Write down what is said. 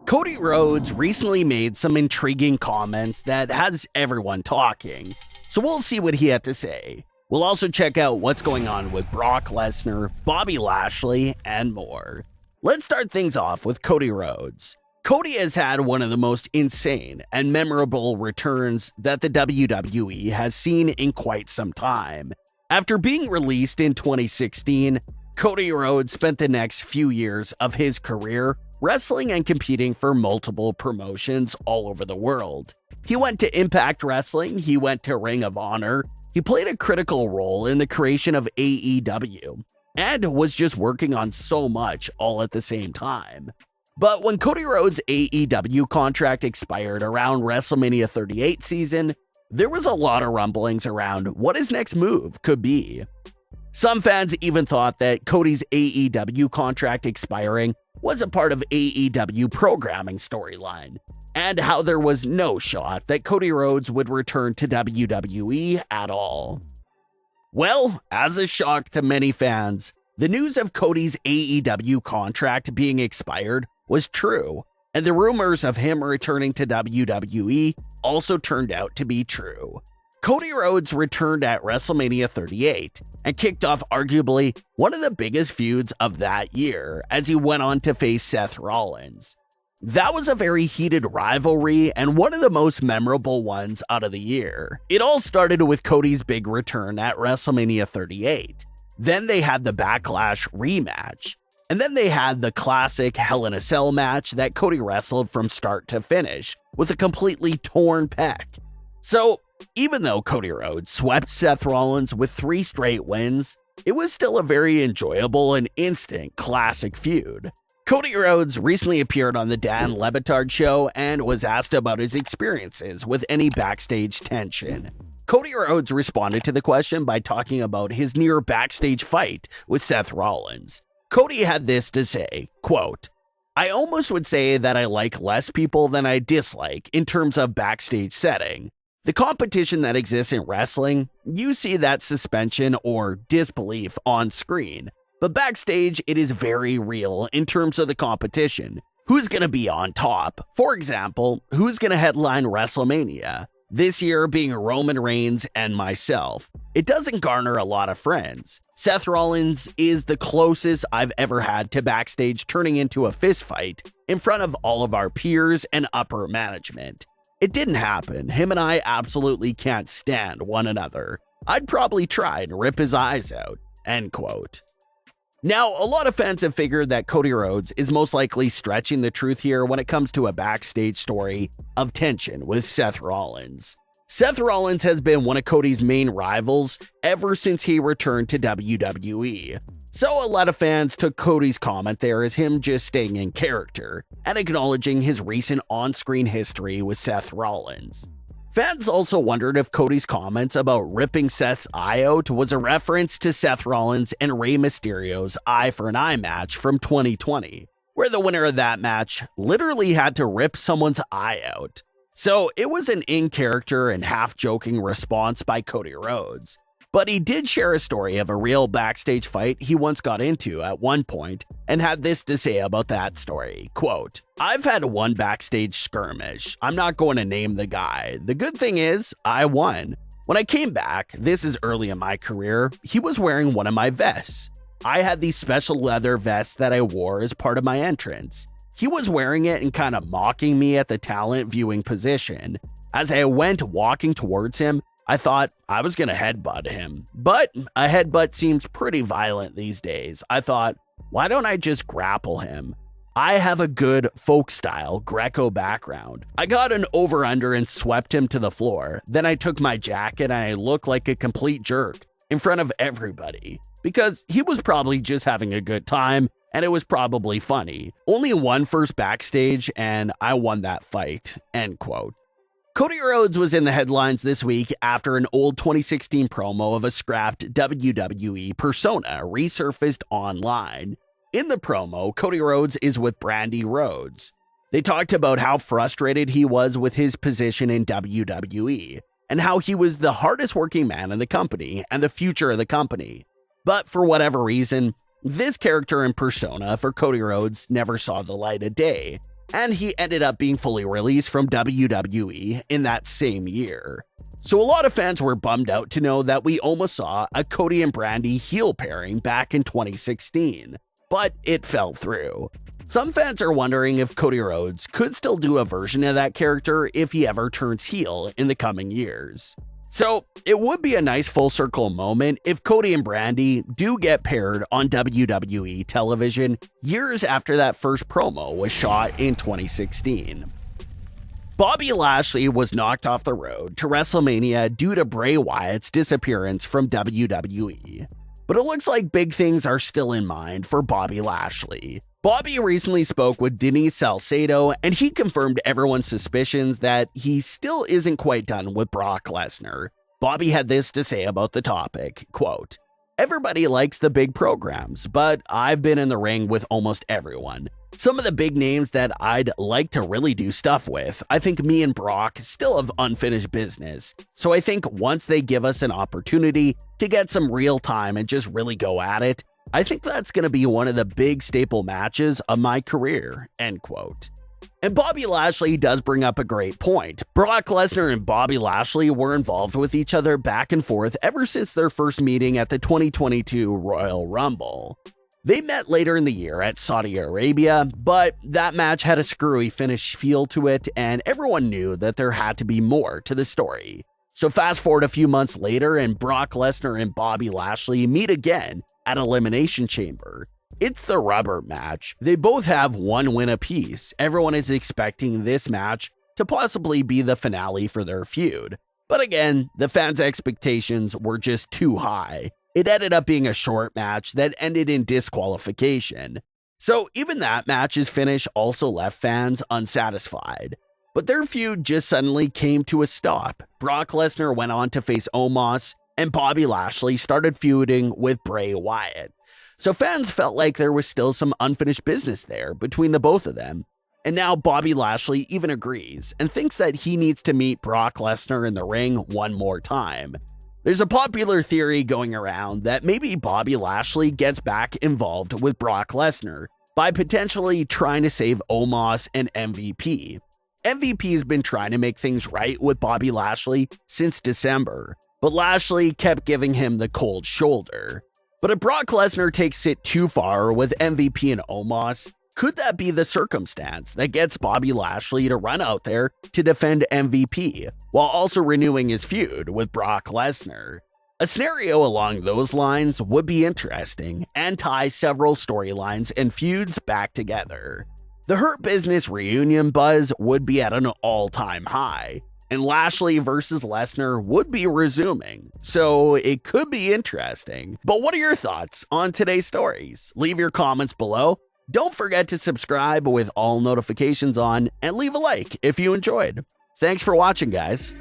Cody Rhodes recently made some intriguing comments that has everyone talking, so we'll see what he had to say. We'll also check out what's going on with Brock Lesnar, Bobby Lashley, and more. Let's start things off with Cody Rhodes. Cody has had one of the most insane and memorable returns that the WWE has seen in quite some time. After being released in 2016, Cody Rhodes spent the next few years of his career wrestling and competing for multiple promotions all over the world. He went to Impact Wrestling, he went to Ring of Honor, he played a critical role in the creation of AEW, and was just working on so much all at the same time. But when Cody Rhodes' AEW contract expired around WrestleMania 38 season, there was a lot of rumblings around what his next move could be. Some fans even thought that Cody's AEW contract expiring was a part of AEW programming storyline, and how there was no shot that Cody Rhodes would return to WWE at all. Well, as a shock to many fans, the news of Cody's AEW contract being expired was true, and the rumors of him returning to WWE also turned out to be true. Cody Rhodes returned at WrestleMania 38 and kicked off arguably one of the biggest feuds of that year as he went on to face Seth Rollins. That was a very heated rivalry and one of the most memorable ones out of the year. It all started with Cody's big return at WrestleMania 38. Then they had the Backlash rematch. And then they had the classic Hell in a Cell match that Cody wrestled from start to finish with a completely torn pec. So, even though Cody Rhodes swept Seth Rollins with 3 straight wins, it was still a very enjoyable and instant classic feud. Cody Rhodes recently appeared on the Dan Le Batard show and was asked about his experiences with any backstage tension. Cody Rhodes responded to the question by talking about his near backstage fight with Seth Rollins. Cody had this to say, quote, "I almost would say that I like less people than I dislike in terms of backstage setting. The competition that exists in wrestling, you see that suspension or disbelief on screen. But backstage, it is very real in terms of the competition. Who's going to be on top? For example, who's going to headline WrestleMania? This year being Roman Reigns and myself. It doesn't garner a lot of friends. Seth Rollins is the closest I've ever had to backstage turning into a fist fight in front of all of our peers and upper management. It didn't happen. Him and I absolutely can't stand one another. I'd probably try and rip his eyes out." End quote. Now, a lot of fans have figured that Cody Rhodes is most likely stretching the truth here when it comes to a backstage story of tension with Seth Rollins. Seth Rollins has been one of Cody's main rivals ever since he returned to WWE. So a lot of fans took Cody's comment there as him just staying in character and acknowledging his recent on-screen history with Seth Rollins. Fans also wondered if Cody's comments about ripping Seth's eye out was a reference to Seth Rollins and Rey Mysterio's eye for an eye match from 2020, where the winner of that match literally had to rip someone's eye out. So it was an in-character and half-joking response by Cody Rhodes. But he did share a story of a real backstage fight he once got into at one point and had this to say about that story, quote, "I've had one backstage skirmish. I'm not going to name the guy. The good thing is, I won. When I came back, this is early in my career, he was wearing one of my vests. I had these special leather vests that I wore as part of my entrance. He was wearing it and kind of mocking me at the talent viewing position. As I went walking towards him, I thought I was going to headbutt him, but a headbutt seems pretty violent these days. I thought, why don't I just grapple him? I have a good folk-style Greco background. I got an over-under and swept him to the floor. Then I took my jacket and I looked like a complete jerk in front of everybody because he was probably just having a good time and it was probably funny. Only one first backstage and I won that fight." End quote. Cody Rhodes was in the headlines this week after an old 2016 promo of a scrapped WWE persona resurfaced online. In the promo, Cody Rhodes is with Brandi Rhodes. They talked about how frustrated he was with his position in WWE, and how he was the hardest working man in the company and the future of the company. But for whatever reason, this character and persona for Cody Rhodes never saw the light of day, and he ended up being fully released from WWE in that same year. So a lot of fans were bummed out to know that we almost saw a Cody and Brandi heel pairing back in 2016, but it fell through. Some fans are wondering if Cody Rhodes could still do a version of that character if he ever turns heel in the coming years. So it would be a nice full circle moment if Cody and Brandi do get paired on WWE television years after that first promo was shot in 2016. Bobby Lashley was knocked off the road to WrestleMania due to Bray Wyatt's disappearance from WWE. But it looks like big things are still in mind for Bobby Lashley. Bobby recently spoke with Denise Salcedo, and he confirmed everyone's suspicions that he still isn't quite done with Brock Lesnar. Bobby had this to say about the topic, quote, "Everybody likes the big programs, but I've been in the ring with almost everyone. Some of the big names that I'd like to really do stuff with, I think me and Brock still have unfinished business. So I think once they give us an opportunity to get some real time and just really go at it, I think that's going to be one of the big staple matches of my career," end quote. And Bobby Lashley does bring up a great point. Brock Lesnar and Bobby Lashley were involved with each other back and forth ever since their first meeting at the 2022 Royal Rumble. They met later in the year at Saudi Arabia, but that match had a screwy finish feel to it, and everyone knew that there had to be more to the story. So fast forward a few months later, and Brock Lesnar and Bobby Lashley meet again at Elimination Chamber. It's the rubber match. They both have one win apiece. Everyone is expecting this match to possibly be the finale for their feud. But again, the fans' expectations were just too high. It ended up being a short match that ended in disqualification. So even that match's finish also left fans unsatisfied. But their feud just suddenly came to a stop. Brock Lesnar went on to face Omos, and Bobby Lashley started feuding with Bray Wyatt. So fans felt like there was still some unfinished business there between the both of them. And now Bobby Lashley even agrees and thinks that he needs to meet Brock Lesnar in the ring one more time. There's a popular theory going around that maybe Bobby Lashley gets back involved with Brock Lesnar by potentially trying to save Omos and MVP. MVP's been trying to make things right with Bobby Lashley since December, but Lashley kept giving him the cold shoulder. But if Brock Lesnar takes it too far with MVP and Omos, could that be the circumstance that gets Bobby Lashley to run out there to defend MVP while also renewing his feud with Brock Lesnar? A scenario along those lines would be interesting and tie several storylines and feuds back together. The Hurt Business reunion buzz would be at an all-time high, and Lashley versus Lesnar would be resuming, so it could be interesting. But what are your thoughts on today's stories? Leave your comments below. Don't forget to subscribe with all notifications on, and leave a like if you enjoyed. Thanks for watching, guys.